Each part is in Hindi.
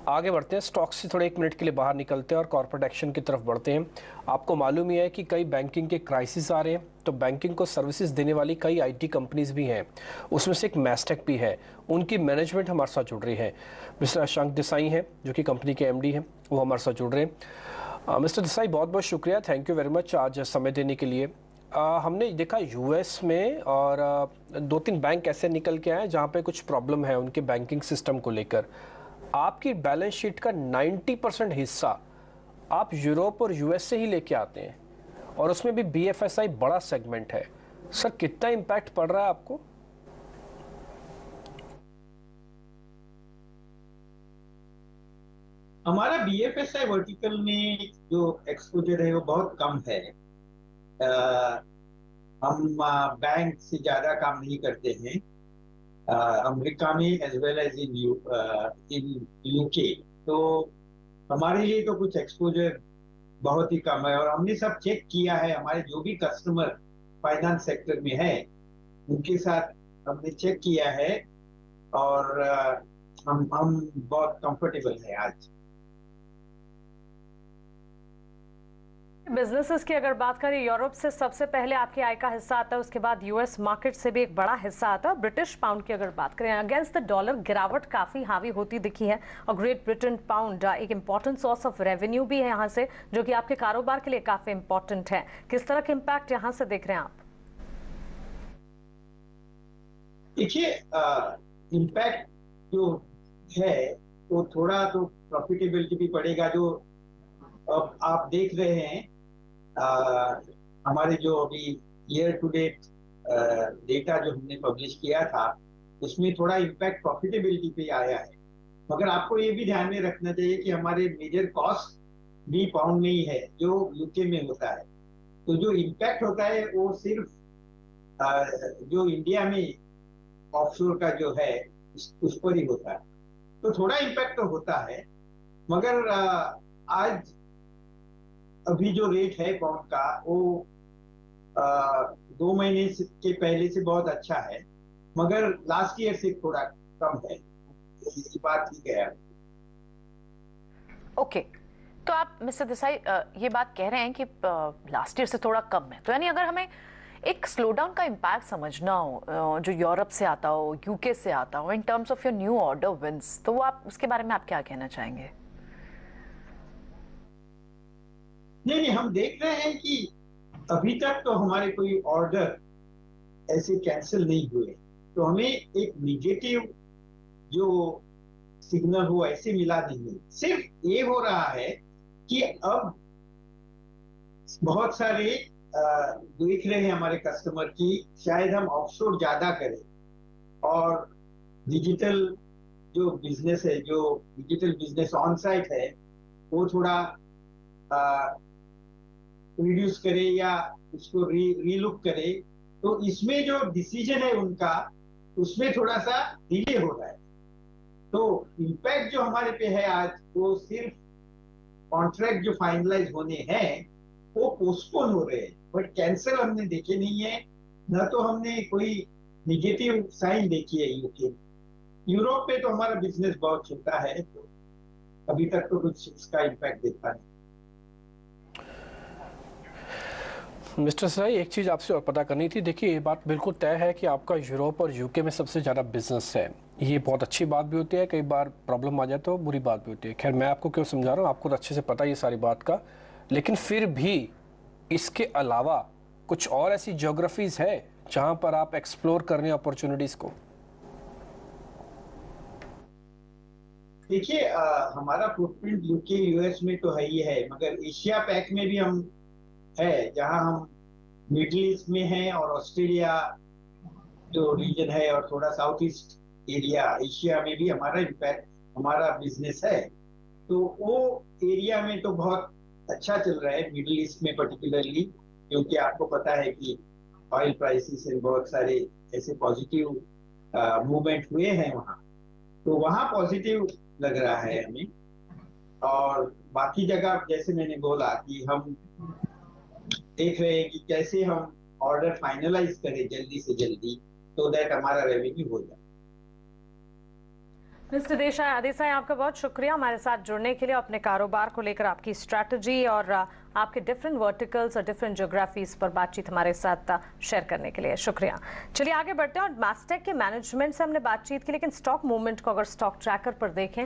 आगे बढ़ते हैं, स्टॉक से थोड़े एक मिनट के लिए बाहर निकलते हैं और कॉर्पोरेट एक्शन की तरफ बढ़ते हैं। आपको मालूम ही है कि कई बैंकिंग के क्राइसिस आ रहे हैं, तो बैंकिंग को सर्विसेज देने वाली कई आईटी कंपनीज भी हैं। उसमें से एक मैस्टेक भी है। उनकी मैनेजमेंट हमारे साथ जुड़ रही है। मिस्टर अशंक देसाई हैं, जो कि कंपनी के एमडी हैं, वो हमारे साथ जुड़ रहे हैं। मिस्टर देसाई, बहुत बहुत शुक्रिया, थैंक यू वेरी मच आज समय देने के लिए। हमने देखा यूएस में और दो तीन बैंक ऐसे निकल के आए जहाँ पे कुछ प्रॉब्लम है उनके बैंकिंग सिस्टम को लेकर। आपकी बैलेंस शीट का 90% हिस्सा आप यूरोप और यूएस से ही लेके आते हैं, और उसमें भी बीएफएसआई बड़ा सेगमेंट है। सर, कितना इम्पैक्ट पड़ रहा है आपको? हमारा बीएफएसआई वर्टिकल में जो एक्सपोजर है वो बहुत कम है। अ, हम बैंक से ज्यादा काम नहीं करते हैं अमेरिका में as well as in UK. तो हमारे लिए तो कुछ एक्सपोजर बहुत ही कम है, और हमने सब चेक किया है। हमारे जो भी कस्टमर फाइनेंस सेक्टर में है उनके साथ हमने चेक किया है, और हम बहुत कंफर्टेबल है आज। बिजनेसेस की अगर बात करें, यूरोप से सबसे पहले आपकी आय का हिस्सा आता है, उसके बाद यूएस मार्केट से भी एक बड़ा हिस्सा आता है। ब्रिटिश पाउंड की अगर बात करें, अगेंस्ट द डॉलर गिरावट काफी हावी होती दिखी है, और ग्रेट ब्रिटेन पाउंड एक इंपॉर्टेंट सोर्स ऑफ रेवेन्यू भी है यहाँ से, जो कि आपके कारोबार के लिए काफी इंपॉर्टेंट है। किस तरह के इम्पैक्ट यहाँ से देख रहे हैं आप? देखिए, इम्पैक्ट जो है वो थोड़ा तो प्रॉफिटेबिलिटी भी पड़ेगा। जो अब आप देख रहे हैं, हमारे जो अभी ईयर टू डेट डेटा जो हमने पब्लिश किया था उसमें थोड़ा इम्पैक्ट प्रॉफिटेबिलिटी पे आया है। मगर आपको ये भी ध्यान में रखना चाहिए कि हमारे मेजर कॉस्ट भी पाउंड में ही है, जो यूके में होता है। तो जो इम्पैक्ट होता है वो सिर्फ जो इंडिया में ऑफशोर का जो है उस पर ही होता है। तो थोड़ा इम्पैक्ट तो होता है, मगर आज अभी जो रेट है पाउंड का वो 2 महीने के पहले से बहुत अच्छा है, मगर लास्ट ईयर से थोड़ा कम है। ये बात ठीक है। ओके, तो आप मिस्टर देसाई ये बात कह रहे हैं कि लास्ट ईयर से थोड़ा कम है, तो यानी अगर हमें एक स्लोडाउन का इम्पैक्ट समझना हो जो यूरोप से आता हो, यूके से आता हो, in terms of your new order wins, तो वो आप उसके बारे में आप क्या कहना चाहेंगे? नहीं नहीं, हम देख रहे हैं कि अभी तक तो हमारे कोई ऑर्डर ऐसे कैंसिल नहीं हुए। तो हमें एक निगेटिव जो सिग्नल हो ऐसे मिला नहीं। सिर्फ ये हो रहा है कि अब बहुत सारे देख रहे हैं हमारे कस्टमर की शायद हम ऑफशोर ज्यादा करें, और डिजिटल जो बिजनेस है, जो डिजिटल बिजनेस ऑन साइट है, वो थोड़ा रिड्यूस करे या उसको रीलुक करे। तो इसमें जो डिसीजन है उनका, उसमें थोड़ा सा डिले हो रहा है। तो इम्पैक्ट जो हमारे पे है आज, वो सिर्फ कॉन्ट्रैक्ट जो फाइनलाइज होने हैं वो पोस्टपोन हो रहे हैं, बट कैंसिल हमने देखे नहीं है। न तो हमने कोई निगेटिव साइन देखी है यूके। यूरोप पे तो हमारा बिजनेस बहुत छोटा है, तो अभी तक तो कुछ इसका इम्पैक्ट देखा नहीं। मिस्टर सराई, एक चीज़ आपसे और पता करनी थी। देखिए, ये बात बिल्कुल तय है कि आपका यूरोप और यूके में सबसे ज़्यादा बिजनेस है। ये बहुत अच्छी बात भी होती है, कई बार प्रॉब्लम आ जाए तो बुरी बात भी होती है। खैर, मैं आपको क्यों समझा रहा हूँ, आपको तो अच्छे से पता है ये सारी बात का। लेकिन फिर भी इसके अलावा कुछ और ऐसी ज्योग्राफीज है जहाँ पर आप एक्सप्लोर कर रहे हैं अपॉर्चुनिटीज़ को? देखिए, हमारा फुटप्रिंट यूके यूएस में तो है ही है, मगर एशिया पैक में भी हम है, जहां हम मिडिल ईस्ट में हैं, और ऑस्ट्रेलिया जो रीजन है, और थोड़ा साउथ ईस्ट एरिया एशिया में भी हमारा इम्पैक्ट, हमारा बिजनेस है। तो वो एरिया में तो बहुत अच्छा चल रहा है, मिडिल ईस्ट में पर्टिकुलरली, क्योंकि आपको पता है कि ऑयल प्राइसेस से बहुत सारे ऐसे पॉजिटिव मूवमेंट हुए हैं वहाँ। तो वहाँ पॉजिटिव लग रहा है हमें। और बाकी जगह जैसे मैंने बोला कि हम देख रहे हैं कि कैसे हम ऑर्डर फाइनलाइज करें जल्दी से जल्दी, तो दैट हमारा रेवेन्यू हो जाए। मिस्टर देसाई, आपका बहुत शुक्रिया हमारे साथ जुड़ने के लिए, अपने कारोबार को लेकर आपकी स्ट्रैटेजी और आपके डिफरेंट वर्टिकल्स और डिफरेंट ज्योग्राफीज पर बातचीत हमारे साथ शेयर करने के लिए शुक्रिया। चलिए आगे बढ़ते हैं और मैस्टेक के मैनेजमेंट से हमने बातचीत की, लेकिन स्टॉक मूवमेंट को अगर स्टॉक ट्रैकर पर देखें,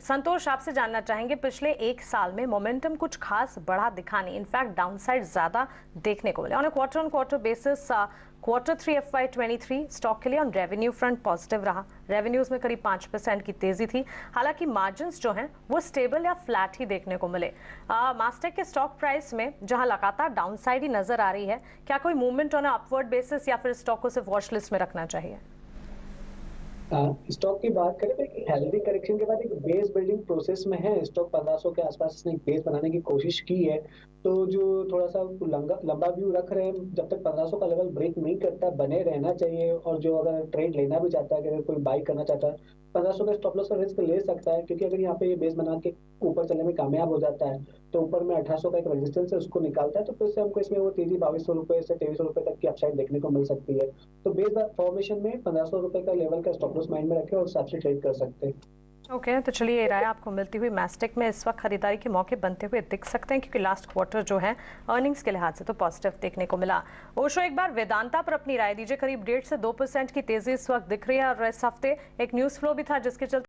संतोष आपसे जानना चाहेंगे पिछले एक साल में मोमेंटम कुछ खास बढ़ा दिखा नहीं, इनफैक्ट डाउनसाइड ज्यादा देखने को मिला। On quarter basis Q3 FY23 stock के लिए ऑन रेवेन्यू फ्रंट पॉजिटिव रहा, रेवेन्यूज में करीब 5% की तेजी थी, हालांकि मार्जिन्स जो हैं वो स्टेबल या फ्लैट ही देखने को मिले। मैस्टेक के स्टॉक प्राइस में जहां लगातार डाउनसाइड ही नजर आ रही है, क्या कोई मूवमेंट ऑन अपवर्ड बेसिस या फिर स्टॉक को सिर्फ वॉच लिस्ट में रखना चाहिए? स्टॉक की बात करें तो एक हेल्दी करेक्शन के बाद एक बेस बिल्डिंग प्रोसेस में है। स्टॉक 1500 के आसपास इसने एक बेस बनाने की कोशिश की है, तो जो थोड़ा सा लंबा व्यू रख रहे हैं, जब तक 1500 का लेवल ब्रेक नहीं करता बने रहना चाहिए। और जो अगर ट्रेड लेना भी चाहता है, अगर कोई बाई करना चाहता है, 1500 का स्टॉप लॉस का रिस्क ले सकता है, क्योंकि अगर यहाँ पे ये बेस बना के ऊपर चलने में कामयाब हो जाता है तो ऊपर में 1800 का एक रेजिस्टेंस है, उसको निकालता है, तो फिर से हमको इसमें वो तेजी 2200 रुपए से 2300 रुपए तक की अपसाइड देखने को मिल सकती है। तो बेस फॉर्मेशन में 1500 रुपए का लेवल का स्टॉप लॉस माइंड में रखें और उस हिसाब से ट्रेड कर सकते हैं। ओके, तो चलिए ये राय आपको मिलती हुई मैस्टेक में इस वक्त खरीदारी के मौके बनते हुए दिख सकते हैं, क्योंकि लास्ट क्वार्टर जो है अर्निंग्स के लिहाज से तो पॉजिटिव देखने को मिला। ओशो, एक बार वेदांता पर अपनी राय दीजिए। करीब 1.5 से 2% की तेजी इस वक्त दिख रही है और इस हफ्ते एक न्यूज फ्लो भी था जिसके चलते